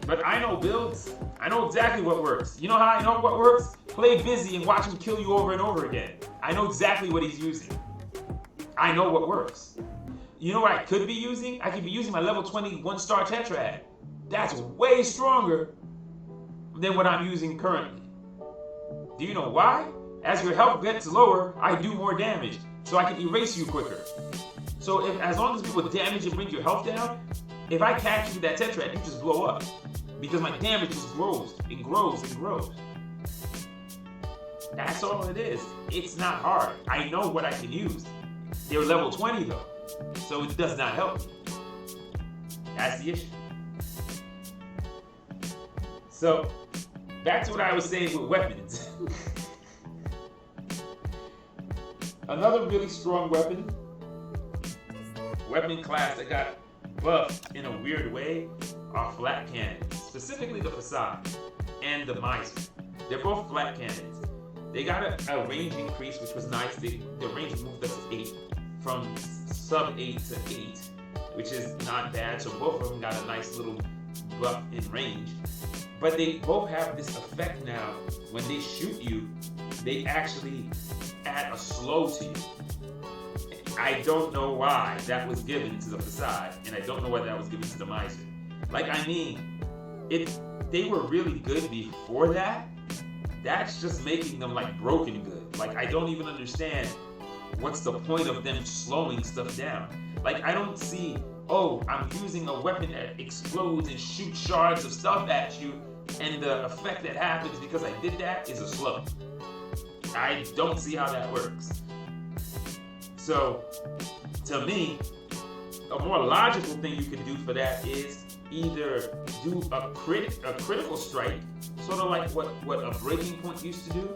But I know builds. I know exactly what works. You know how I know what works? Play busy and watch him kill you over and over again. I know exactly what he's using. I know what works. You know what I could be using? I could be using my level 20 1-star Tetrad. That's way stronger than what I'm using currently. Do you know why? As your health gets lower, I do more damage, so I can erase you quicker. So as long as people damage and bring your health down, if I catch you with that Tetrad, you just blow up. Because my damage just grows and grows and grows. That's all it is. It's not hard. I know what I can use. They're level 20 though, so it does not help me. That's the issue. So, back to what I was saying with weapons. Another really strong weapon class that got buffed in a weird way are Flak cannons, specifically the Facade and the Miser. They're both Flak cannons. They got a range increase, which was nice. The range moved up to 8, from sub 8 to 8, which is not bad. So both of them got a nice little buff in range. But they both have this effect now. When they shoot you, they actually add a slow to you. I don't know why that was given to the Facade, and I don't know why that was given to the Miser. Like, I mean, if they were really good before that, that's just making them like broken good. Like, I don't even understand what's the point of them slowing stuff down. Like, I don't see, oh, I'm using a weapon that explodes and shoots shards of stuff at you, and the effect that happens because I did that is a slow. I don't see how that works. So, to me, a more logical thing you can do for that is either do a critical strike, sort of like what a breaking point used to do.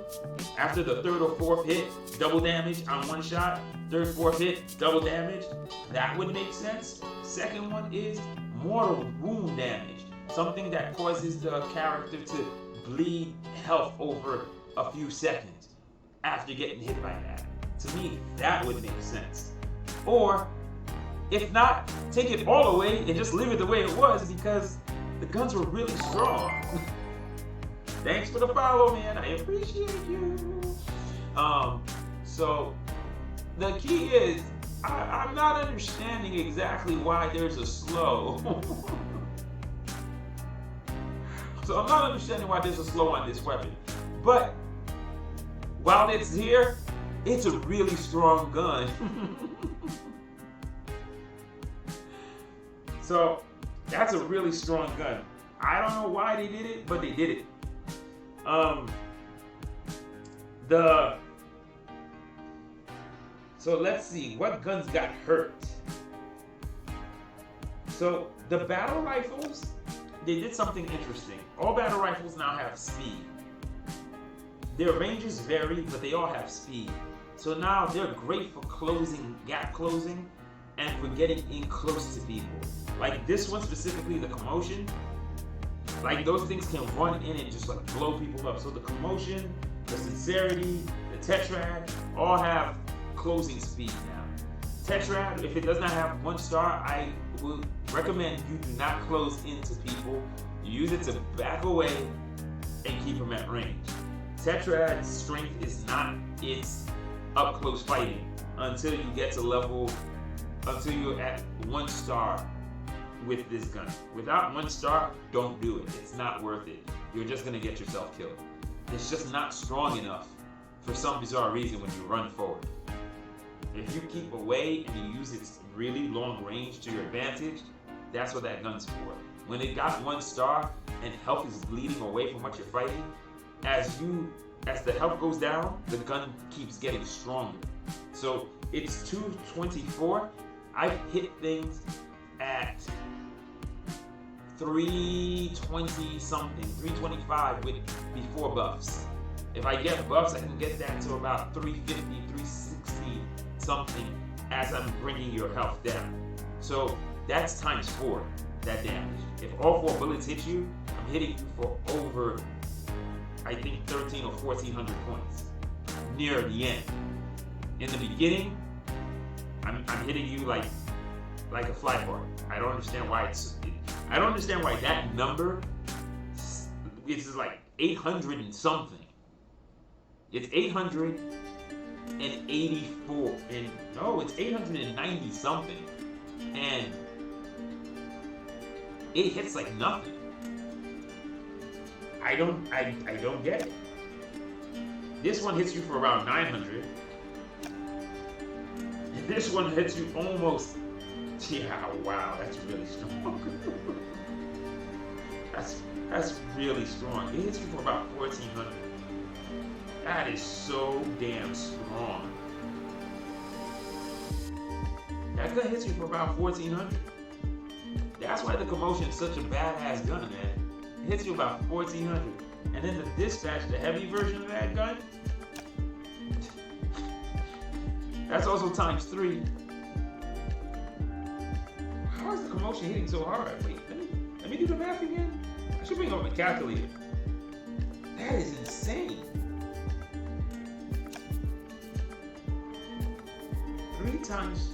After the 3rd or 4th hit, double damage on one shot. 3rd, 4th hit, double damage. That would make sense. Second one is mortal wound damage. Something that causes the character to bleed health over a few seconds after getting hit by that. To me, that would make sense. Or, if not, take it all away and just leave it the way it was, because the guns were really strong. Thanks for the follow, man. I appreciate you. So the key is, I'm not understanding exactly why there's a slow. So I'm not understanding why there's a slow on this weapon. But while it's here, it's a really strong gun. So that's a really strong gun. I don't know why they did it, but they did it. So let's see, what guns got hurt? So the battle rifles, they did something interesting. All battle rifles now have speed. Their ranges vary, but they all have speed. So now they're great for gap closing, and for getting in close to people. Like this one specifically, the Commotion, like those things can run in and just like blow people up. So the Commotion, the Sincerity, the Tetrad, all have closing speed now. Tetrad, if it does not have 1 star, I would recommend you do not close into people. You use it to back away and keep them at range. Tetrad's strength is not its up close fighting until you get to until you're at 1 star with this gun. Without 1 star, don't do it. It's not worth it. You're just gonna get yourself killed. It's just not strong enough for some bizarre reason when you run forward. If you keep away and you use its really long range to your advantage, that's what that gun's for. When it got 1 star and health is bleeding away from what you're fighting, as the health goes down, the gun keeps getting stronger. So it's 224. I've hit things at 320 something, 325 before buffs. If I get buffs, I can get that to about 350, 360 something as I'm bringing your health down. So that's times 4, that damage. If all 4 bullets hit you, I'm hitting you for over, I think, 13 or 1400 points near the end. In the beginning, I'm hitting you like like a Flak bar. I don't understand why I don't understand why that number is like 800 and something. It's 884 and no, it's 890 something, and it hits like nothing. I don't get it. This one hits you for around 900. This one hits you almost. Yeah, wow, that's really strong. that's really strong. It hits you for about 1400. That is so damn strong. That gun hits you for about 1400. That's why the Commotion is such a badass gun, man. It hits you about 1400. And then the Dispatch, the heavy version of that gun, that's also times 3. How is the Commotion hitting so hard? Wait, let me do the math again. I should bring up my calculator. That is insane. 3 times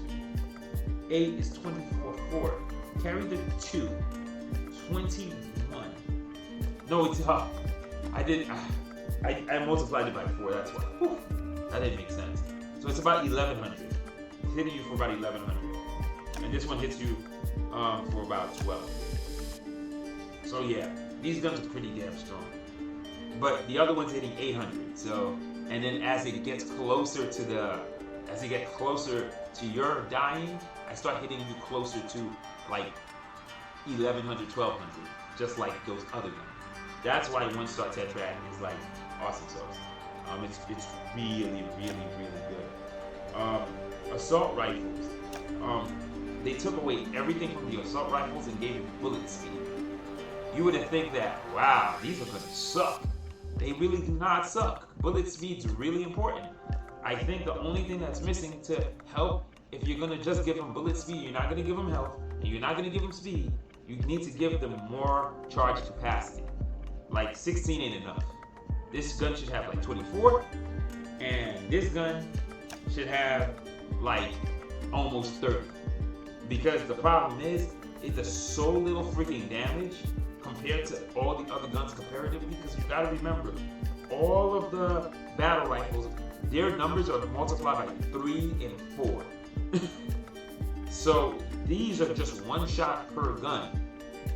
8 is 24. 4. Carry the 2. 21. No, it's up. I multiplied it by 4. That's why. Whew, that didn't make sense. So it's about 1100. It's hitting you for about 1100. And this one hits you for about 12. So yeah, these guns are pretty damn strong. But the other one's hitting 800. So, and then as it gets closer to your dying, I start hitting you closer to like 1100, 1200, just like those other guns. That's why one star tetrad is like awesome sauce. It's really, really, really good. Assault rifles. They took away everything from the assault rifles and gave you bullet speed. You wouldn't think that, wow, these are gonna suck. They really do not suck. Bullet speed's really important. I think the only thing that's missing to help, if you're gonna just give them bullet speed, you're not gonna give them health, and you're not gonna give them speed, you need to give them more charge capacity. Like 16 ain't enough. This gun should have like 24, and this gun should have like almost 30. Because the problem is, it does so little freaking damage compared to all the other guns comparatively, because you gotta remember, all of the battle rifles, their numbers are multiplied by 3 and 4. So these are just one shot per gun.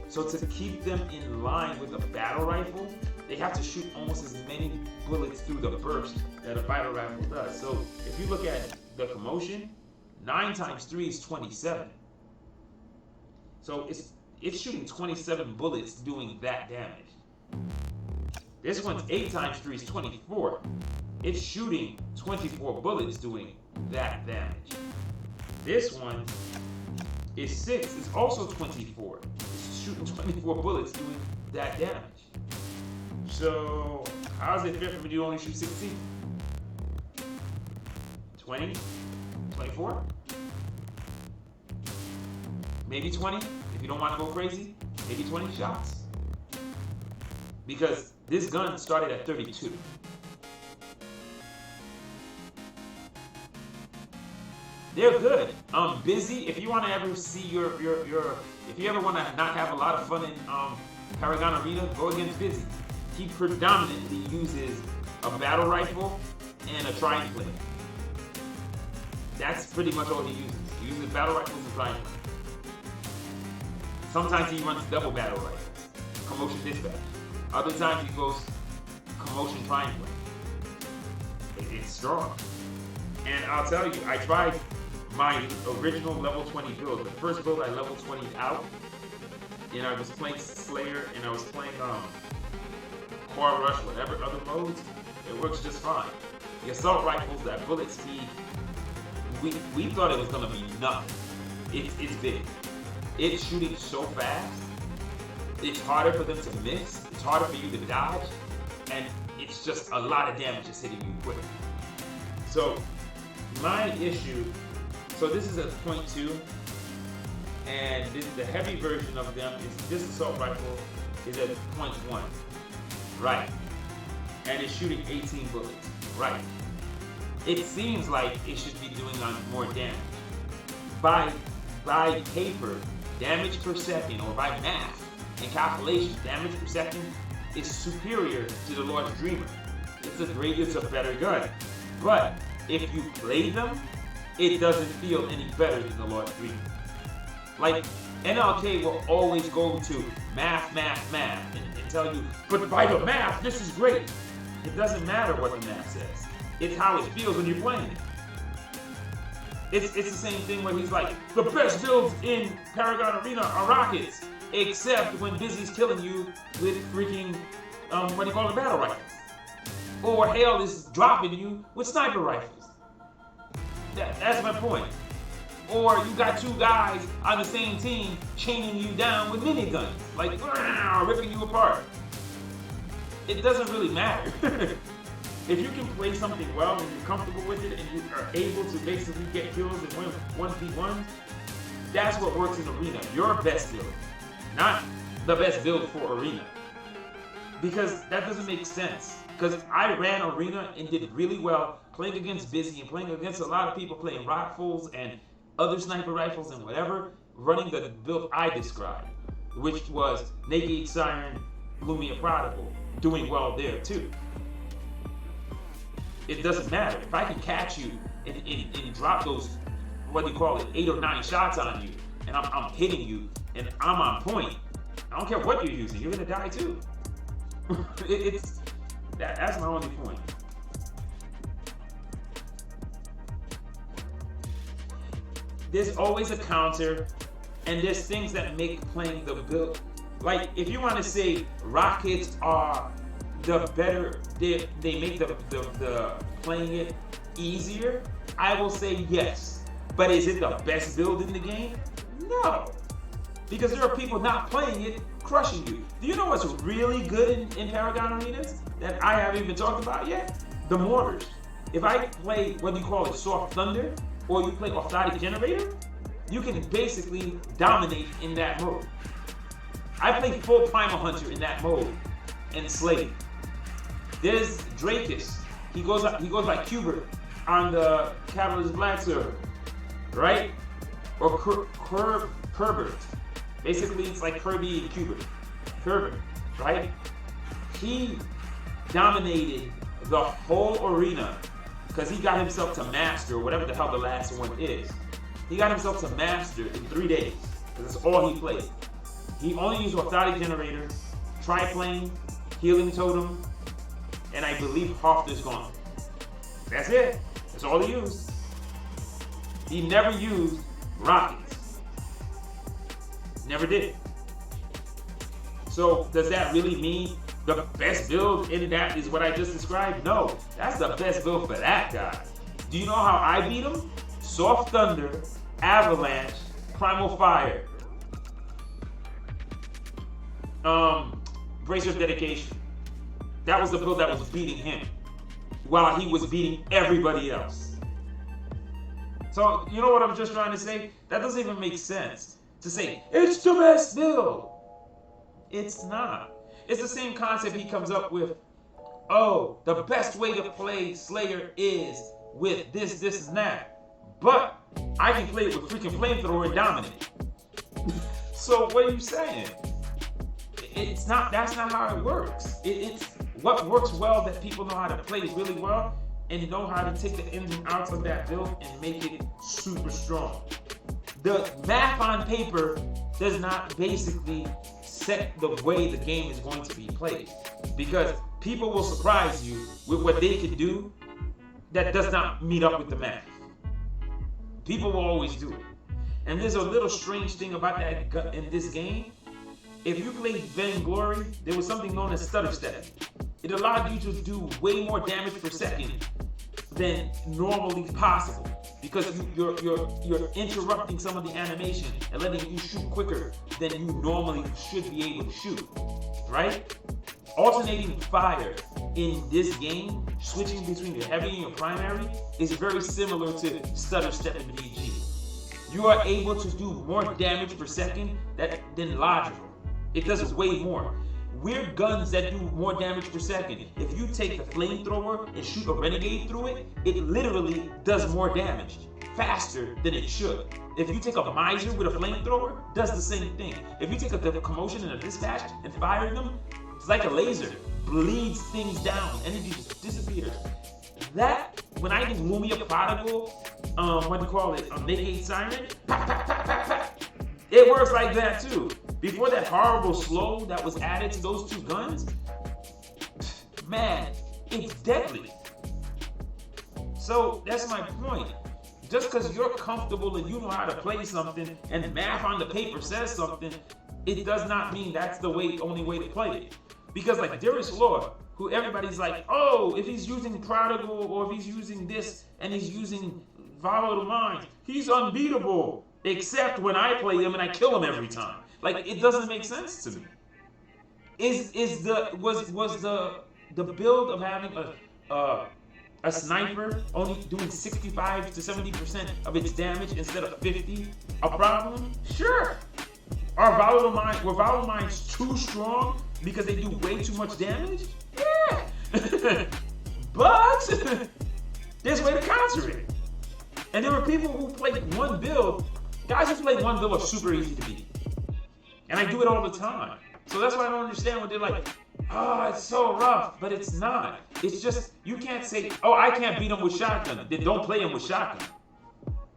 So to keep them in line with a battle rifle, they have to shoot almost as many bullets through the burst that a battle rifle does. So if you look at the Commotion, 9 times 3 is 27. So it's shooting 27 bullets doing that damage. This one's 8 times 3 is 24. It's shooting 24 bullets doing that damage. This one is 6. It's also 24. It's shooting 24 bullets doing that damage. So how is it fair for me to only shoot 16? 20? 24? Maybe 20? If you don't want to go crazy, maybe 20 shots. Because this gun started at 32. They're good. Busy. If you want to ever see if you ever want to not have a lot of fun in Paragon Arena, go against Busy. He predominantly uses a battle rifle and a triangle. That's pretty much all he uses. He uses battle rifles and triangle. Sometimes he runs double battle rifles, Commotion Dispatch. Other times he goes Commotion Triangle. It's strong. And I'll tell you, I tried my original level 20 build. The first build I level 20'd out, and I was playing Slayer, and I was playing Core Rush, whatever other modes. It works just fine. The assault rifles, that bullet speed, we thought it was gonna be nothing. It's big. It's shooting so fast. It's harder for them to miss. It's harder for you to dodge, and it's just a lot of damage just hitting you quick. So my issue. So this is a .2, and the heavy version of them is this assault rifle is at .1, right? And it's shooting 18 bullets, right? It seems like it should be doing more damage. By by paper, damage per second, or by math and calculation, damage per second is superior to the Lord's Dreamer. It's a better gun. But if you play them, it doesn't feel any better than the Lord's Dreamer. Like, NLK will always go to math, and tell you, but by the math, this is great. It doesn't matter what the math says. It's how it feels when you're playing it. It's the same thing where he's like, the best builds in Paragon Arena are rockets, except when Busy's killing you with freaking, battle rifles. Or Hale is dropping you with sniper rifles. That's my point. Or you got two guys on the same team chaining you down with miniguns, like ripping you apart. It doesn't really matter. If you can play something well and you're comfortable with it and you are able to basically get kills and win 1v1s, that's what works in Arena. Your best build, not the best build for Arena. Because that doesn't make sense. Because I ran Arena and did really well playing against Busy and playing against a lot of people playing Rockfuls and other sniper rifles and whatever, running the build I described, which was Naked Siren, Lumia Prodigal, doing well there too. It doesn't matter. If I can catch you and drop those, 8 or 9 shots on you, and I'm hitting you, and I'm on point, I don't care what you're using, you're gonna die too. That's my only point. There's always a counter, and there's things that make playing the build. Like, if you want to say rockets are the better, they make the playing it easier, I will say yes. But is it the best build in the game? No. Because there are people not playing it, crushing you. Do you know what's really good in Paragon Arenas that I haven't even talked about yet? The mortars. If I play Soft Thunder, or you play Orthotic Generator, you can basically dominate in that mode. I play full Primal Hunter in that mode and slay. There's Drakus. He goes by Cubert on the Cavalier's Black server, right? Or Herbert. Basically, it's like Kirby and Cubert. Herbert, right? He dominated the whole arena because he got himself to master, whatever the hell the last one is. He got himself to master in 3 days, because that's all he played. He only used Orthotic Generator, Triplane, Healing Totem, and I believe Hofner's Gauntlet. That's it. That's all he used. He never used rockets. Never did. So does that really mean the best build in that is what I just described? No, that's the best build for that guy. Do you know how I beat him? Soft Thunder, Avalanche, Primal Fire, Bracer of Dedication. That was the build that was beating him, while he was beating everybody else. So, you know what I'm just trying to say? That doesn't even make sense to say, it's the best build. It's not. It's the same concept he comes up with. Oh, the best way to play Slayer is with this, and that. But I can play it with freaking Flamethrower and dominate. So what are you saying? It's not. That's not how it works. It's what works well that people know how to play really well and know how to take the ins and outs of that build and make it super strong. The math on paper does not basically set the way the game is going to be played, because people will surprise you with what they can do that does not meet up with the math. People will always do it. And there's a little strange thing about that in this game. If you played Vainglory, there was something known as stutter step. It allowed you to do way more damage per second than normally possible, because you're interrupting some of the animation and letting you shoot quicker than you normally should be able to shoot, right? Alternating fire in this game, switching between your heavy and your primary, is very similar to stutter step in VG. You are able to do more damage per second than logical. It does way more. Weird guns that do more damage per second. If you take the Flamethrower and shoot a Renegade through it, it literally does more damage. faster than it should. If you take a miser with a flamethrower, does the same thing. If you take a commotion and a dispatch and fire them, it's like a laser, bleeds things down, energy just disappears. That, when I use Lumia Prodigal, what do you call it, Negate Siren, pop, pop, pop, pop, pop, it works like that too. Before that horrible slow that was added to those two guns, man, it's deadly. So that's my point. Just because you're comfortable and you know how to play something and math on the paper says something, it does not mean that's the only way to play it. Because like Darius Law, who everybody's like, oh, if he's using Prodigal or if he's using this and he's using Volatile Mind, he's unbeatable. Except when I play him and I kill him every time. Like, it doesn't make sense to me. Was the build of having a sniper only doing 65 to 70% of its damage instead of 50 a problem? Sure. Were Volatile Minds too strong because they do way too much damage? Yeah. But there's a way to counter it. And there were people who played one build. Guys who play one build are super easy to beat. And I do it all the time. So that's why I don't understand when they're like, oh, it's so rough. But it's not. It's just, you can't say, oh, I can't beat him with shotgun. Then don't play him with shotgun.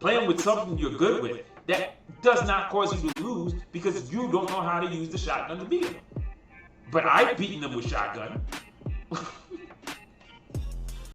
Play him with something you're good with. That does not cause you to lose because you don't know how to use the shotgun to beat him. But I've beaten them with shotgun.